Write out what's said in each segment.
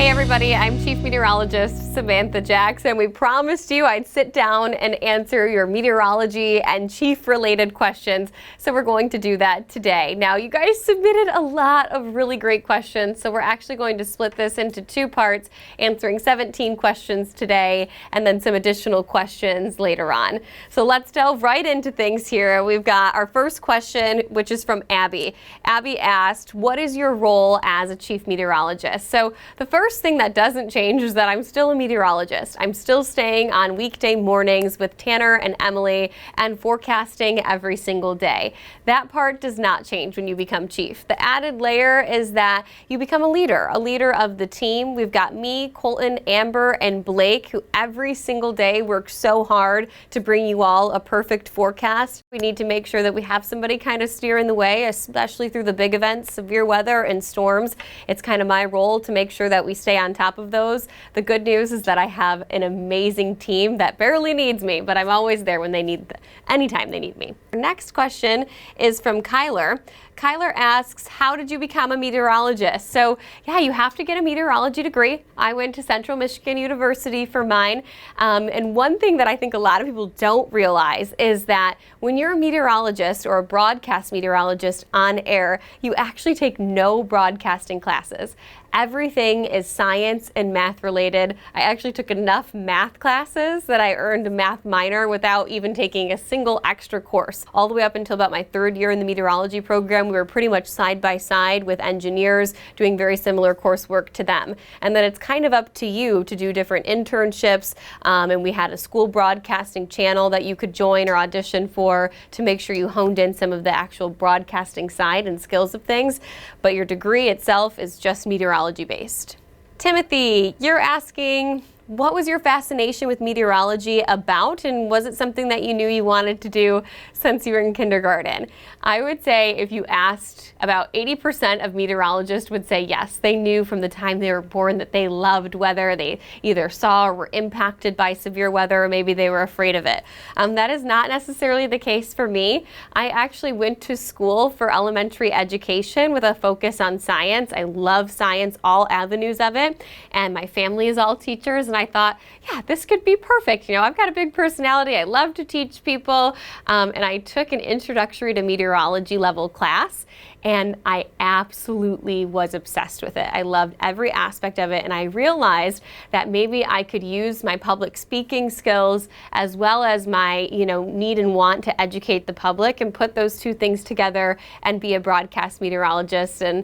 Hey everybody, I'm Chief Meteorologist Samantha Jacques, and we promised you I'd sit down and answer your meteorology and chief related questions, so we're going to do that today. Now, you guys submitted a lot of really great questions, so we're actually going to split this into two parts, answering 17 questions today and then some additional questions later on. So let's delve right into things here. We've got our first question, which is from Abby. Abby asked, what is your role as a chief meteorologist? So the first thing that doesn't change is that I'm still a meteorologist. I'm still staying on weekday mornings with Tanner and Emily and forecasting every single day. That part does not change when you become chief. The added layer is that you become a leader of the team. We've got me, Colton, Amber, and Blake, who every single day work so hard to bring you all a perfect forecast. We need to make sure that we have somebody kind of steering the way, especially through the big events, severe weather and storms. It's kind of my role to make sure that we stay on top of those. The good news is that I have an amazing team that barely needs me, but I'm always there when they need, anytime they need me. Our next question is from Kyler. Kyler asks, how did you become a meteorologist? So yeah, you have to get a meteorology degree. I went to Central Michigan University for mine. And one thing that I think a lot of people don't realize is that when you're a meteorologist or a broadcast meteorologist on air, you actually take no broadcasting classes. Everything is science and math related. I actually took enough math classes that I earned a math minor without even taking a single extra course. All the way up until about my third year in the meteorology program, we were pretty much side by side with engineers doing very similar coursework to them. And then it's kind of up to you to do different internships. And we had a school broadcasting channel that you could join or audition for to make sure you honed in some of the actual broadcasting side and skills of things. But your degree itself is just meteorology based. Timothy, you're asking, what was your fascination with meteorology about, and was it something that you knew you wanted to do since you were in kindergarten? I would say if you asked, about 80% of meteorologists would say yes. They knew from the time they were born that they loved weather. They either saw or were impacted by severe weather, or maybe they were afraid of it. That is not necessarily the case for me. I actually went to school for elementary education with a focus on science. I love science, all avenues of it, and my family is all teachers. And I thought, yeah, this could be perfect. You know, I've got a big personality. I love to teach people. And I took an introductory to meteorology level class, and I absolutely was obsessed with it. I loved every aspect of it, and I realized that maybe I could use my public speaking skills as well as my, need and want to educate the public and put those two things together and be a broadcast meteorologist. And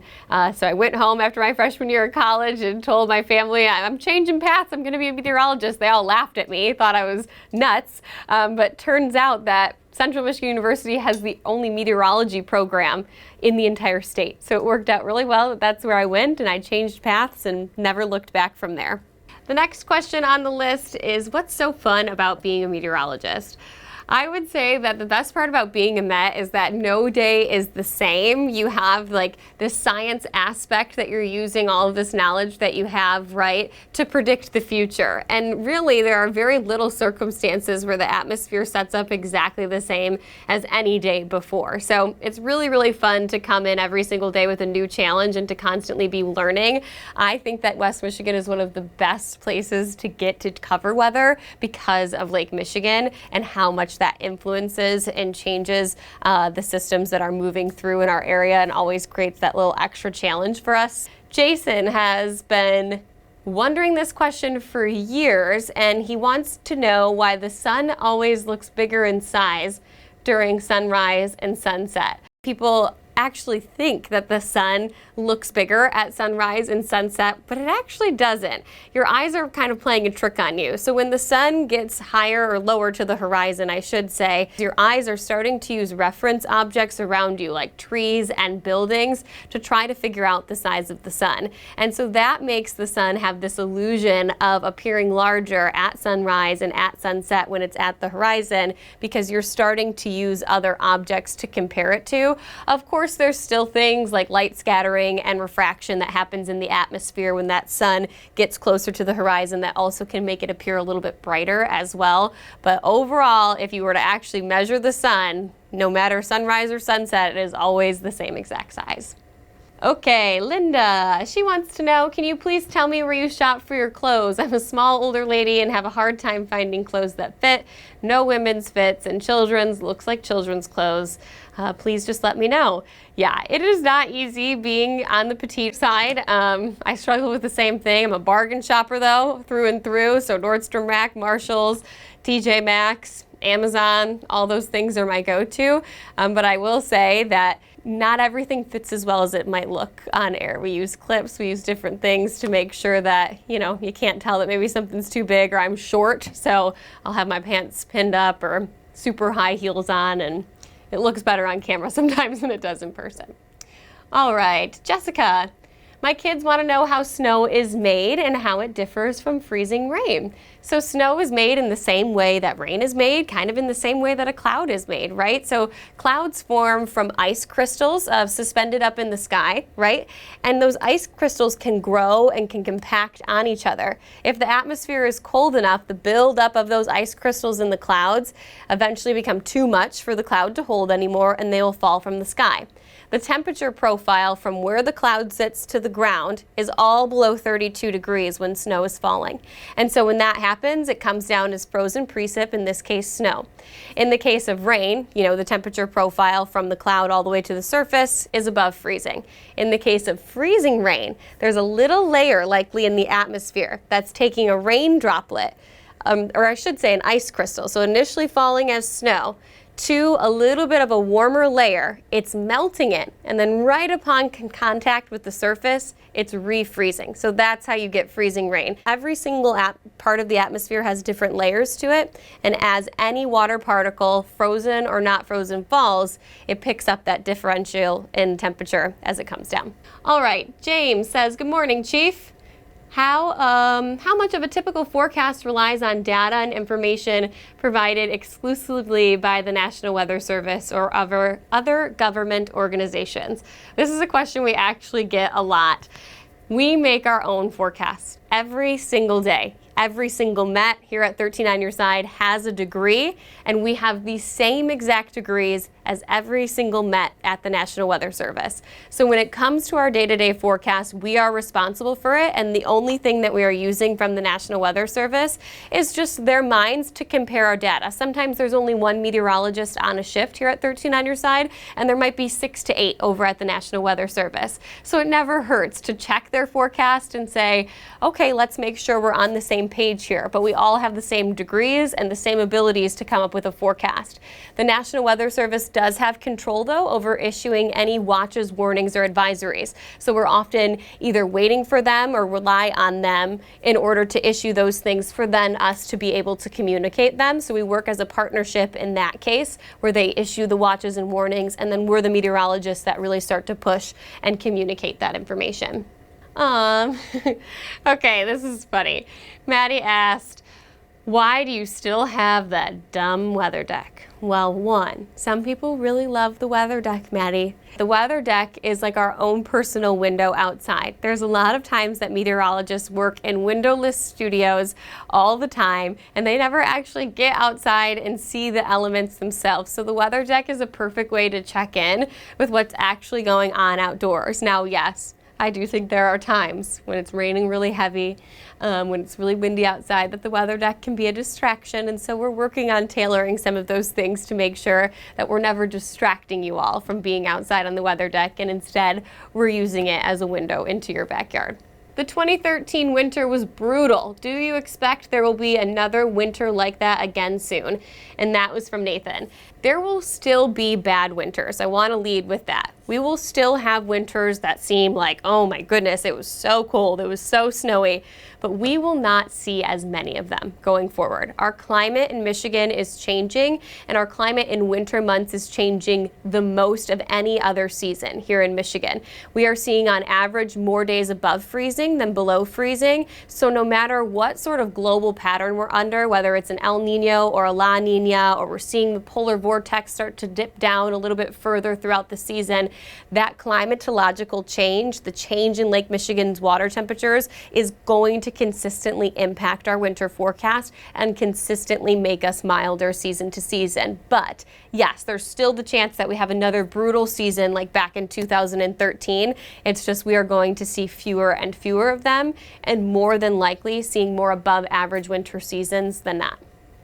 so I went home after my freshman year of college and told my family, I'm changing paths, I'm going to be a meteorologist. They all laughed at me, thought I was nuts, but turns out that Central Michigan University has the only meteorology program in the entire state. So it worked out really well that that's where I went, and I changed paths and never looked back from there. The next question on the list is, what's so fun about being a meteorologist? I would say that the best part about being a Met is that no day is the same. You have like this science aspect that you're using all of this knowledge that you have, right, to predict the future. And really, there are very little circumstances where the atmosphere sets up exactly the same as any day before. So it's really, really fun to come in every single day with a new challenge and to constantly be learning. I think that West Michigan is one of the best places to get to cover weather because of Lake Michigan and how much that influences and changes the systems that are moving through in our area, and always creates that little extra challenge for us. Jason has been wondering this question for years, and he wants to know why the sun always looks bigger in size during sunrise and sunset. People actually think that the sun looks bigger at sunrise and sunset, but it actually doesn't. Your eyes are kind of playing a trick on you. So when the sun gets higher or lower to the horizon, I should say, your eyes are starting to use reference objects around you, like trees and buildings, to try to figure out the size of the sun. And so that makes the sun have this illusion of appearing larger at sunrise and at sunset when it's at the horizon, because you're starting to use other objects to compare it to. Of course, there's still things like light scattering and refraction that happens in the atmosphere when that sun gets closer to the horizon that also can make it appear a little bit brighter as well. But overall, if you were to actually measure the sun, no matter sunrise or sunset, it is always the same exact size. Okay, Linda, she wants to know, can you please tell me where you shop for your clothes? I'm a small older lady and have a hard time finding clothes that fit. No women's fits and children's, looks like children's clothes. Please just let me know. Yeah, it is not easy being on the petite side. I struggle with the same thing. I'm a bargain shopper though, through and through. So Nordstrom Rack, Marshalls, TJ Maxx, Amazon, all those things are my go-to. But I will say that not everything fits as well as it might look on air. We use clips, we use different things to make sure that, you know, you can't tell that maybe something's too big or I'm short. So I'll have my pants pinned up or super high heels on, and it looks better on camera sometimes than it does in person. All right, Jessica. My kids want to know how snow is made and how it differs from freezing rain. So snow is made in the same way that rain is made, kind of in the same way that a cloud is made, right? So clouds form from ice crystals suspended up in the sky, right? And those ice crystals can grow and can compact on each other. If the atmosphere is cold enough, the buildup of those ice crystals in the clouds eventually become too much for the cloud to hold anymore, and they will fall from the sky. The temperature profile from where the cloud sits to the ground is all below 32 degrees when snow is falling. And so when that happens, it comes down as frozen precip, in this case snow. In the case of rain, you know, the temperature profile from the cloud all the way to the surface is above freezing. In the case of freezing rain, there's a little layer likely in the atmosphere that's taking a rain droplet, or I should say an ice crystal, so initially falling as snow, to a little bit of a warmer layer, it's melting it, and then right upon contact with the surface, it's refreezing. So that's how you get freezing rain. Every single part of the atmosphere has different layers to it, and as any water particle, frozen or not frozen, falls, it picks up that differential in temperature as it comes down. All right, James says, good morning, Chief. How much of a typical forecast relies on data and information provided exclusively by the National Weather Service or other government organizations? This is a question we actually get a lot. We make our own forecasts every single day. Every single Met here at 13 on Your Side has a degree, and we have the same exact degrees as every single Met at the National Weather Service. So when it comes to our day-to-day forecast, we are responsible for it, and the only thing that we are using from the National Weather Service is just their minds to compare our data. Sometimes there's only one meteorologist on a shift here at 13 on Your Side, and there might be 6 to 8 over at the National Weather Service. So it never hurts to check their forecast and say, okay, let's make sure we're on the same page here, but we all have the same degrees and the same abilities to come up with a forecast. The National Weather Service does have control, though, over issuing any watches, warnings, or advisories. So we're often either waiting for them or rely on them in order to issue those things for then us to be able to communicate them. So we work as a partnership in that case, where they issue the watches and warnings, and then we're the meteorologists that really start to push and communicate that information. Okay, this is funny. Maddie asked, why do you still have that dumb weather deck? Well, one, some people really love the weather deck, Maddie. The weather deck is like our own personal window outside. There's a lot of times that meteorologists work in windowless studios all the time, and they never actually get outside and see the elements themselves. So the weather deck is a perfect way to check in with what's actually going on outdoors. Now, yes, I do think there are times when it's raining really heavy, when it's really windy outside, that the weather deck can be a distraction, and so we're working on tailoring some of those things to make sure that we're never distracting you all from being outside on the weather deck, and instead we're using it as a window into your backyard. The 2013 winter was brutal. Do you expect there will be another winter like that again soon? And that was from Nathan. There will still be bad winters. I want to lead with that. We will still have winters that seem like, oh my goodness, it was so cold, it was so snowy, but we will not see as many of them going forward. Our climate in Michigan is changing, and our climate in winter months is changing the most of any other season here in Michigan. We are seeing on average more days above freezing than below freezing, so no matter what sort of global pattern we're under, whether it's an El Nino or a La Niña, or we're seeing the polar vortex vortex start to dip down a little bit further throughout the season, that climatological change, the change in Lake Michigan's water temperatures, is going to consistently impact our winter forecast and consistently make us milder season to season. But yes, there's still the chance that we have another brutal season like back in 2013. It's just we are going to see fewer and fewer of them, and more than likely seeing more above average winter seasons than not.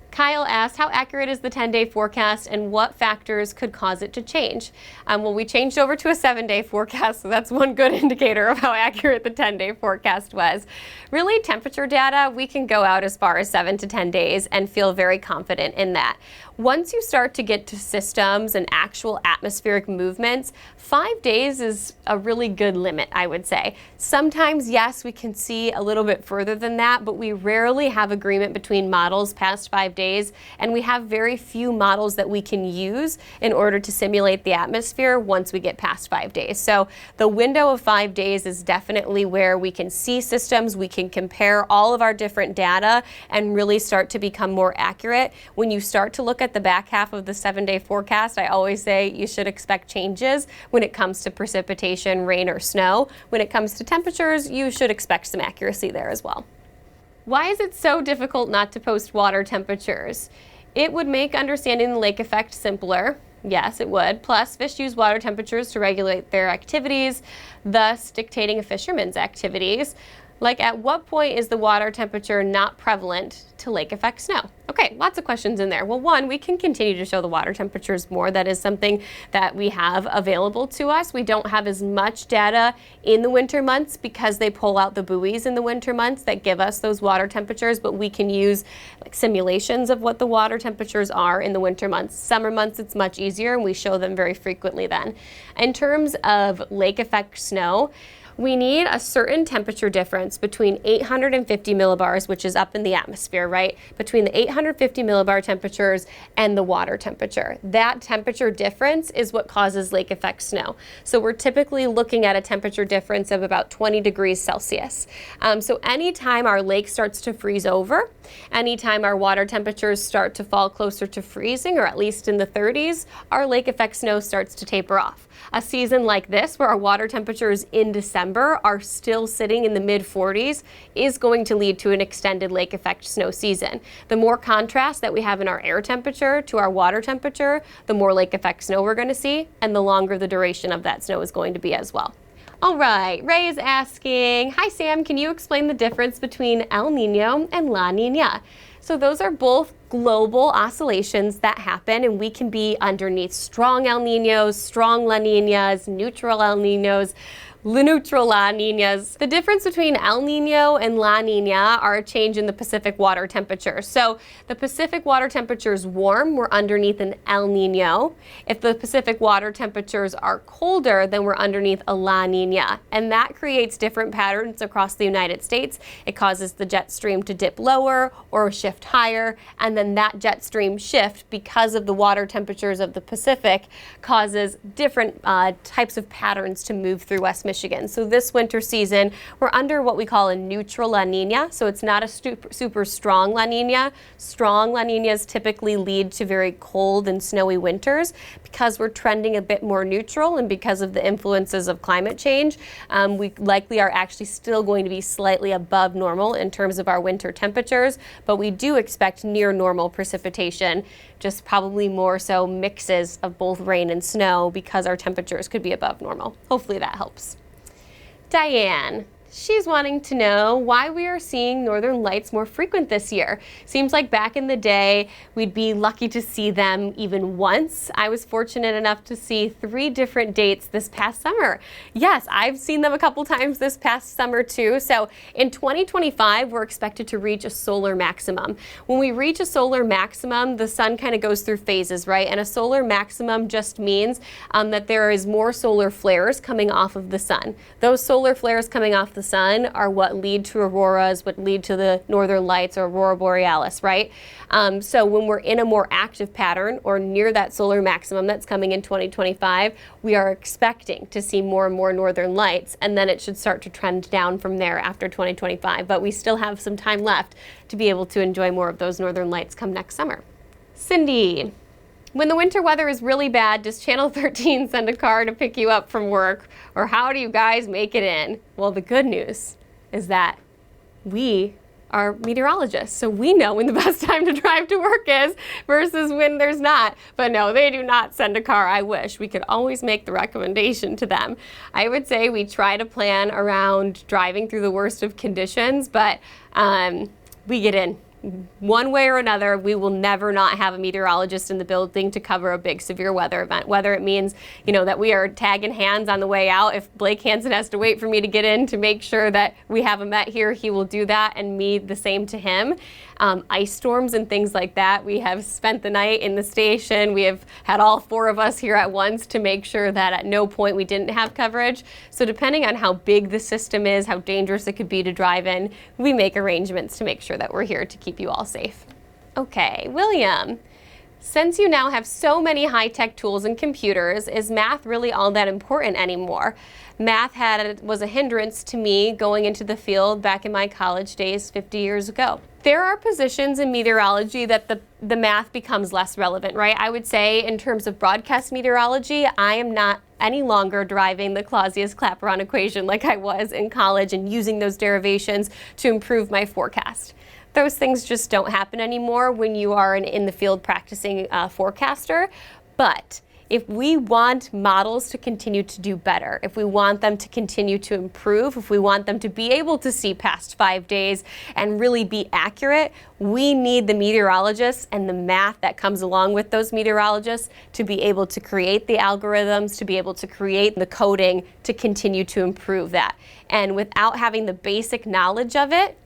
Kyle asked, how accurate is the 10-day forecast and what factors could cause it to change? Well, we changed over to a 7-day forecast, so that's one good indicator of how accurate the 10-day forecast was. Really, temperature data, we can go out as far as 7 to 10 days and feel very confident in that. Once you start to get to systems and actual atmospheric movements, 5 days is a really good limit, I would say. Sometimes, yes, we can see a little bit further than that, but we rarely have agreement between models past 5 days, and we have very few models that we can use in order to simulate the atmosphere once we get past 5 days. So the window of 5 days is definitely where we can see systems, we can compare all of our different data and really start to become more accurate. When you start to look at the back half of the 7-day forecast, I always say you should expect changes when it comes to precipitation, rain, or snow. When it comes to temperatures, you should expect some accuracy there as well. Why is it so difficult not to post water temperatures? It would make understanding the lake effect simpler. Yes, it would. Plus, fish use water temperatures to regulate their activities, thus dictating a fisherman's activities. Like, at what point is the water temperature not prevalent to lake effect snow? Okay, lots of questions in there. Well, one, we can continue to show the water temperatures more. That is something that we have available to us. We don't have as much data in the winter months because they pull out the buoys in the winter months that give us those water temperatures, but we can use like simulations of what the water temperatures are in the winter months. Summer months, it's much easier, and we show them very frequently then. In terms of lake effect snow, we need a certain temperature difference between 850 millibars, which is up in the atmosphere, right? Between the 850 millibar temperatures and the water temperature. That temperature difference is what causes lake effect snow. So we're typically looking at a temperature difference of about 20 degrees Celsius. So anytime our lake starts to freeze over, anytime our water temperatures start to fall closer to freezing, or at least in the 30s, our lake effect snow starts to taper off. A season like this, where our water temperatures in December are still sitting in the mid-40s, is going to lead to an extended lake effect snow season. The more contrast that we have in our air temperature to our water temperature, the more lake effect snow we're going to see, and the longer the duration of that snow is going to be as well. All right, Ray is asking, hi Sam, can you explain the difference between El Niño and La Niña? So those are both global oscillations that happen, and we can be underneath strong El Niños, strong La Niñas, neutral El Niños, neutral La Niñas. The difference between El Niño and La Niña are a change in the Pacific water temperature. So the Pacific water temperature is warm, we're underneath an El Niño. If the Pacific water temperatures are colder, then we're underneath a La Niña. And that creates different patterns across the United States. It causes the jet stream to dip lower or shift higher, and then that jet stream shift, because of the water temperatures of the Pacific, causes different types of patterns to move through West Michigan. So this winter season, we're under what we call a neutral La Niña. So it's not a super strong La Niña. Strong La Niñas typically lead to very cold and snowy winters. Because we're trending a bit more neutral, and because of the influences of climate change, we likely are actually still going to be slightly above normal in terms of our winter temperatures, but we do expect near normal precipitation, just probably more so mixes of both rain and snow because our temperatures could be above normal. Hopefully that helps. Diane, she's wanting to know why we are seeing northern lights more frequent this year. Seems like back in the day, we'd be lucky to see them even once. I was fortunate enough to see 3 different dates this past summer. Yes, I've seen them a couple times this past summer too. So in 2025, we're expected to reach a solar maximum. When we reach a solar maximum, the sun kind of goes through phases, right? And a solar maximum just means that there is more solar flares coming off of the sun. Those solar flares coming off the sun are what lead to auroras, what lead to the northern lights or aurora borealis, right? So when we're in a more active pattern or near that solar maximum that's coming in 2025, we are expecting to see more and more northern lights, and then it should start to trend down from there after 2025. But we still have some time left to be able to enjoy more of those northern lights come next summer. Cindy, When the winter weather is really bad, does Channel 13 send a car to pick you up from work? Or how do you guys make it in? Well, the good news is that we are meteorologists, so we know when the best time to drive to work is versus when there's not. But no, they do not send a car. I wish. We could always make the recommendation to them. I would say we try to plan around driving through the worst of conditions, but we get in. One way or another, we will never not have a meteorologist in the building to cover a big severe weather event, whether it means, that we are tagging hands on the way out. If Blake Hansen has to wait for me to get in to make sure that we have a Met here, he will do that, and me the same to him. Ice storms and things like that. We have spent the night in the station. We have had all 4 of us here at once to make sure that at no point we didn't have coverage. So depending on how big the system is, how dangerous it could be to drive in, we make arrangements to make sure that we're here to keep you all safe. Okay, William, since you now have so many high-tech tools and computers, is math really all that important anymore? Math was a hindrance to me going into the field back in my college days 50 years ago. There are positions in meteorology that the math becomes less relevant, right? I would say in terms of broadcast meteorology, I am not any longer deriving the Clausius-Clapeyron equation like I was in college and using those derivations to improve my forecast. Those things just don't happen anymore when you are an in-the-field practicing forecaster. But if we want models to continue to do better, if we want them to continue to improve, if we want them to be able to see past 5 days and really be accurate, we need the meteorologists and the math that comes along with those meteorologists to be able to create the algorithms, to be able to create the coding to continue to improve that. And without having the basic knowledge of it,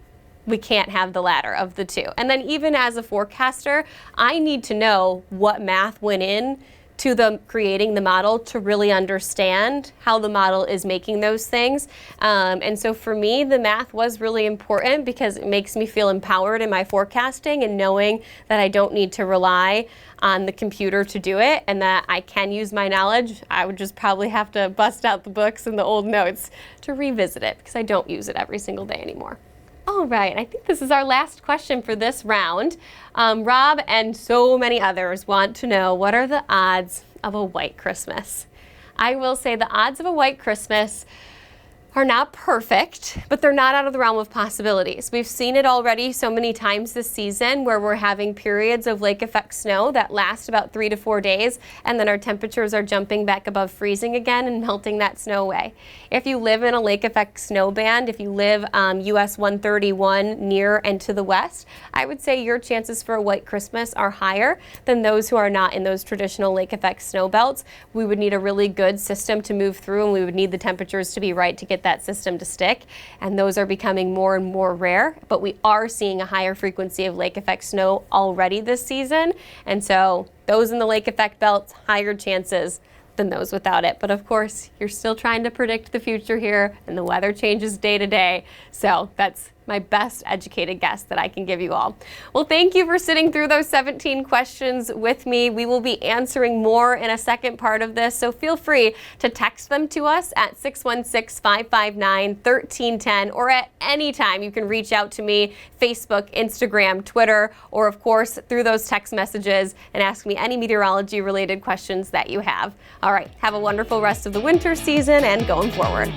we can't have the latter of the two. And then even as a forecaster, I need to know what math went in to creating the model to really understand how the model is making those things. And so for me, the math was really important because it makes me feel empowered in my forecasting and knowing that I don't need to rely on the computer to do it and that I can use my knowledge. I would just probably have to bust out the books and the old notes to revisit it because I don't use it every single day anymore. All right, I think this is our last question for this round. Rob and so many others want to know, what are the odds of a white Christmas? I will say the odds of a white Christmas are not perfect, but they're not out of the realm of possibilities. We've seen it already so many times this season where we're having periods of lake effect snow that last about 3 to 4 days, and then our temperatures are jumping back above freezing again and melting that snow away. If you live in a lake effect snow band, if you live US 131 near and to the west, I would say your chances for a white Christmas are higher than those who are not in those traditional lake effect snow belts. We would need a really good system to move through, and we would need the temperatures to be right to get that system to stick, and those are becoming more and more rare, but we are seeing a higher frequency of lake effect snow already this season, and so those in the lake effect belts, higher chances than those without it. But of course, you're still trying to predict the future here, and the weather changes day to day, so that's my best educated guess that I can give you all. Well, thank you for sitting through those 17 questions with me. We will be answering more in a second part of this, so feel free to text them to us at 616-559-1310, or at any time you can reach out to me, Facebook, Instagram, Twitter, or of course through those text messages and ask me any meteorology related questions that you have. All right, have a wonderful rest of the winter season and going forward.